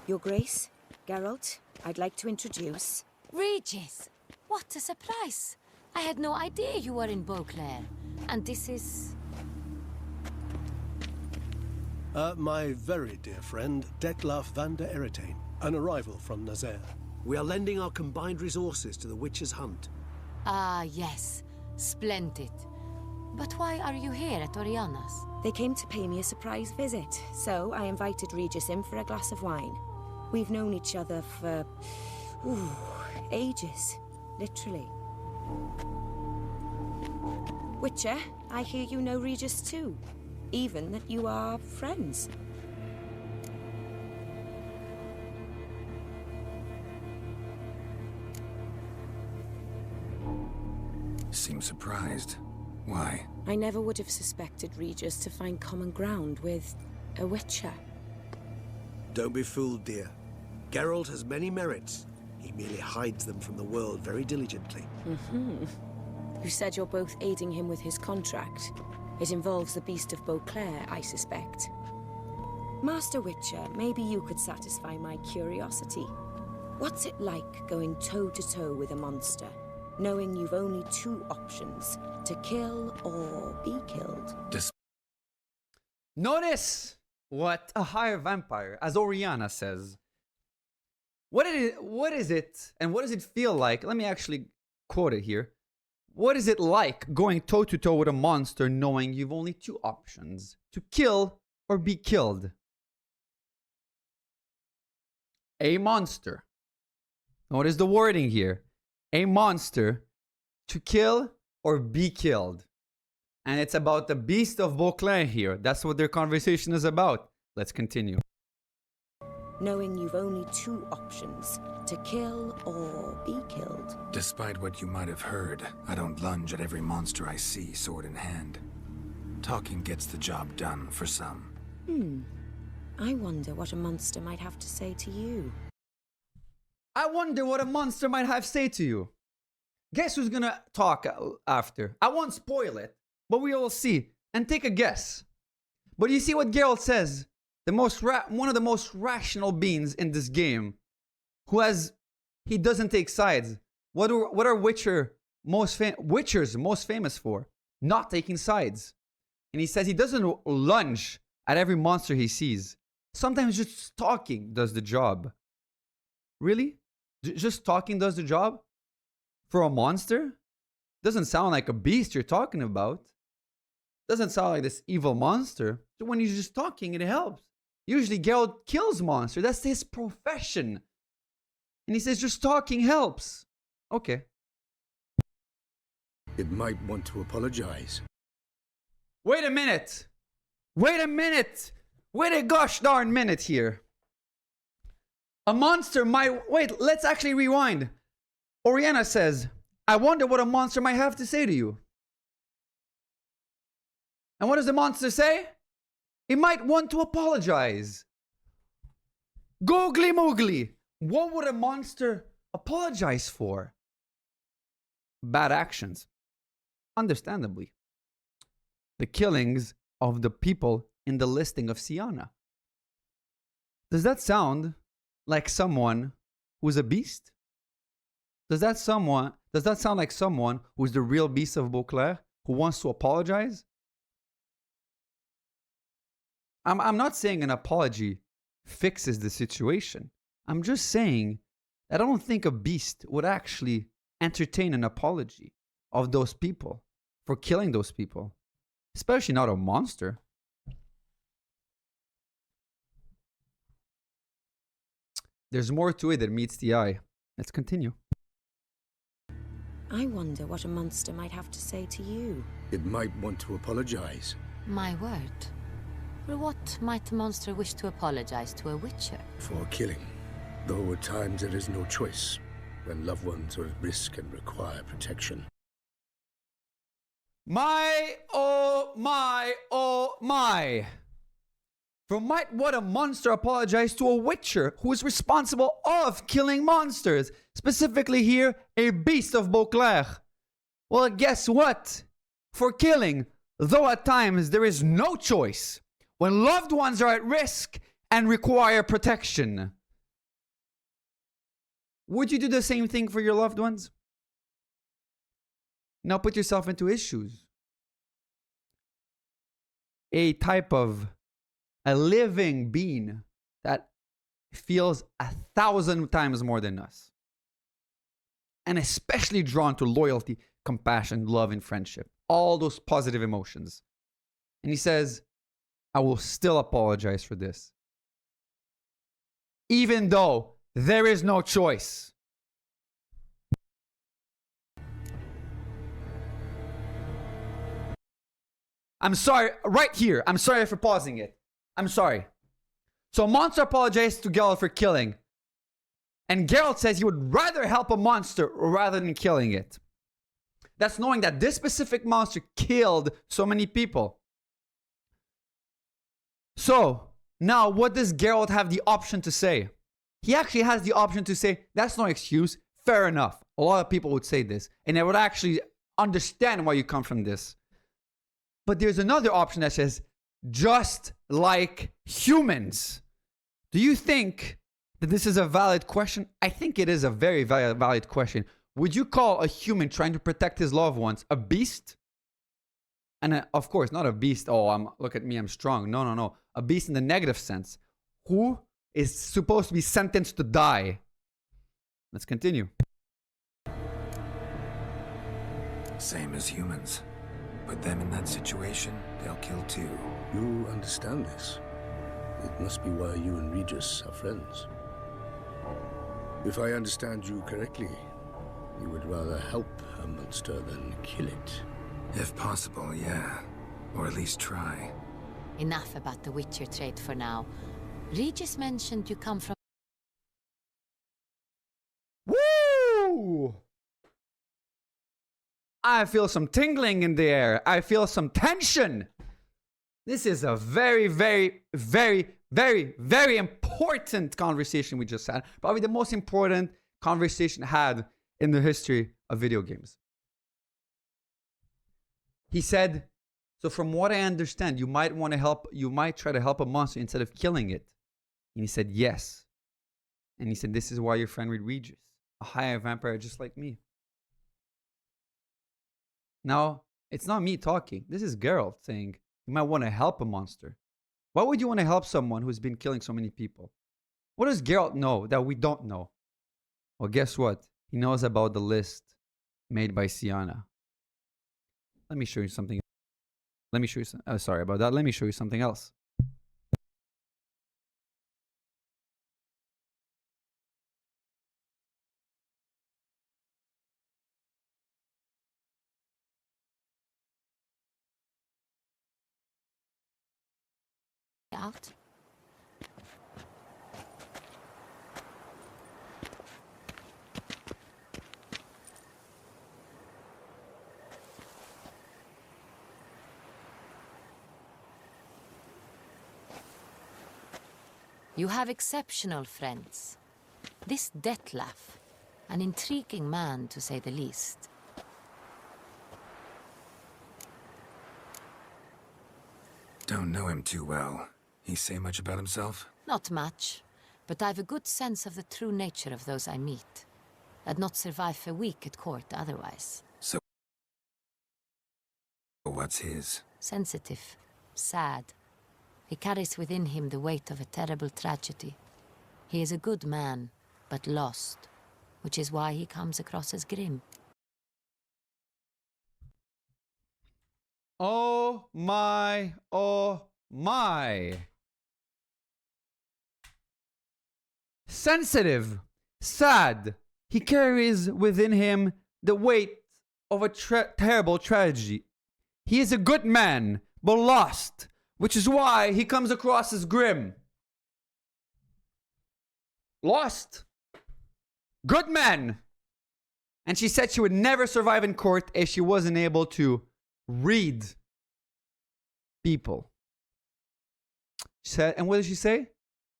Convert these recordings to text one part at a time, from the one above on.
Your Grace, Geralt, I'd like to introduce... Regis! What a surprise! I had no idea you were in Beauclair. And this is... My very dear friend, Dettlaff van der Eretain, an arrival from Nazaire. We are lending our combined resources to the Witcher's hunt. Ah, yes. Splendid. But why are you here at Orianna's? They came to pay me a surprise visit, so I invited Regis in for a glass of wine. We've known each other for... ages. Literally. Witcher, I hear you know Regis too. Even that you are friends. Seems surprised. Why? I never would have suspected Regis to find common ground with a Witcher. Don't be fooled, dear. Geralt has many merits. He merely hides them from the world very diligently. You said you're both aiding him with his contract. It involves the Beast of Beauclair, I suspect. Master Witcher, maybe you could satisfy my curiosity. What's it like going toe-to-toe with a monster, knowing you've only two options, to kill or be killed? Notice what a higher vampire, as Orianna says. What is it, and what does it feel like? Let me actually quote it here. What is it like going toe-to-toe with a monster knowing you've only two options, to kill or be killed? A monster. What is the wording here? A monster, to kill or be killed. And it's about the Beast of Beauclair here. That's what their conversation is about. Let's continue. Knowing you've only two options, to kill or be killed. Despite what you might have heard, I don't lunge at every monster I see, sword in hand. Talking gets the job done for some. I wonder what a monster might have to say to you. I wonder what a monster might have to say to you. Guess who's gonna talk after? I won't spoil it, but we will see. And take a guess. But you see what Geralt says? One of the most rational beings in this game. He doesn't take sides. What are Witchers most famous for? Not taking sides. And he says he doesn't lunge at every monster he sees. Sometimes just talking does the job. Really? Just talking does the job? For a monster? Doesn't sound like a beast you're talking about. Doesn't sound like this evil monster. So when you're just talking, it helps. Usually Geralt kills monsters. That's his profession. And he says just talking helps. Okay. It might want to apologize. Wait a minute. Wait a minute. Wait a gosh darn minute here. A monster might... Wait, let's actually rewind. Orianna says, I wonder what a monster might have to say to you. And what does the monster say? He might want to apologize. Googly moogly. What would a monster apologize for? Bad actions. Understandably. The killings of the people in the listing of Syanna. Does that sound like someone who's a beast? Does that sound like someone who's the real beast of Beauclair who wants to apologize? I'm not saying an apology fixes the situation. I'm just saying that I don't think a beast would actually entertain an apology of those people for killing those people. Especially not a monster. There's more to it than meets the eye. Let's continue. I wonder what a monster might have to say to you. It might want to apologize. My word. For what might a monster wish to apologize to a Witcher? For killing. Though at times there is no choice, when loved ones are at risk and require protection. My, oh my, oh my. For might what a monster apologize to a Witcher who is responsible of killing monsters, specifically here, a Beast of Beauclair. Well, guess what? For killing, though at times there is no choice, when loved ones are at risk and require protection. Would you do the same thing for your loved ones? Now put yourself into his shoes. A living being that feels 1,000 times more than us. And especially drawn to loyalty, compassion, love, and friendship. All those positive emotions. And he says, I will still apologize for this. Even though there is no choice. I'm sorry, right here. I'm sorry for pausing it. I'm sorry. So monster apologized to Geralt for killing. And Geralt says he would rather help a monster rather than killing it. That's knowing that this specific monster killed so many people. So, now what does Geralt have the option to say? He actually has the option to say, that's no excuse. Fair enough. A lot of people would say this. And I would actually understand why you come from this. But there's another option that says, just like humans. Do you think that this is a valid question? I think it is a very valid question. Would you call a human trying to protect his loved ones a beast? And of course, not a beast. Oh, look at me, I'm strong. No, no. A beast in the negative sense. Who is supposed to be sentenced to die? Let's continue. Same as humans. Put them in that situation, they'll kill too. You understand this. It must be why you and Regis are friends. If I understand you correctly, you would rather help a monster than kill it. If possible, yeah. Or at least try. Enough about the Witcher trait for now. Regis mentioned you come from... Woo! I feel some tingling in the air. I feel some tension. This is a very, very, very, very, very important conversation we just had. Probably the most important conversation had in the history of video games. He said, so from what I understand, you might want to help, you might try to help a monster instead of killing it. And he said, yes. And he said, this is why you're friend with Regis, a higher vampire just like me. Now, it's not me talking. This is Geralt saying, you might want to help a monster. Why would you want to help someone who's been killing so many people? What does Geralt know that we don't know? Well, guess what? He knows about the list made by Syanna. Let me show you something. Let me show you sorry about that. Let me show you something else. Out. You have exceptional friends. This Dettlaff, an intriguing man to say the least. Don't know him too well. He say much about himself? Not much, but I've a good sense of the true nature of those I meet. I'd not survive a week at court otherwise. So, what's his? Sensitive, sad. He carries within him the weight of a terrible tragedy. He is a good man, but lost, which is why he comes across as grim. Oh my, oh my. Sensitive, sad. He carries within him the weight of a terrible tragedy. He is a good man, but lost, which is why he comes across as grim. Lost. Good man. And she said she would never survive in court if she wasn't able to read people. She said, and what did she say?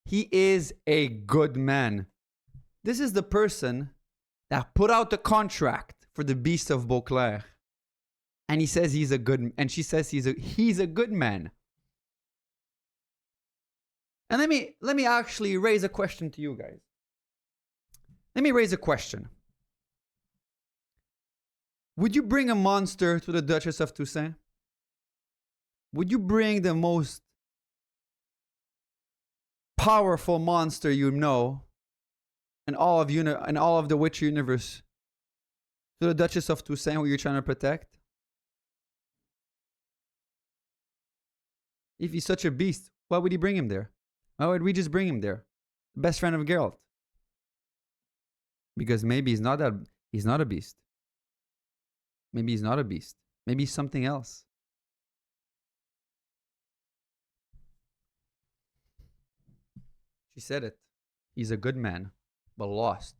He is a good man. This is the person that put out the contract for the Beast of Beauclair. And he says he's a good, and she says he's a good man. And let me actually raise a question to you guys. Let me raise a question. Would you bring a monster to the Duchess of Toussaint? Would you bring the most powerful monster you know in all of the Witcher universe to the Duchess of Toussaint, who you're trying to protect? If he's such a beast, why would he bring him there? Why would we just bring him there? Best friend of Geralt. Because maybe he's not a beast. Maybe he's not a beast. Maybe he's something else. She said it. He's a good man, but lost.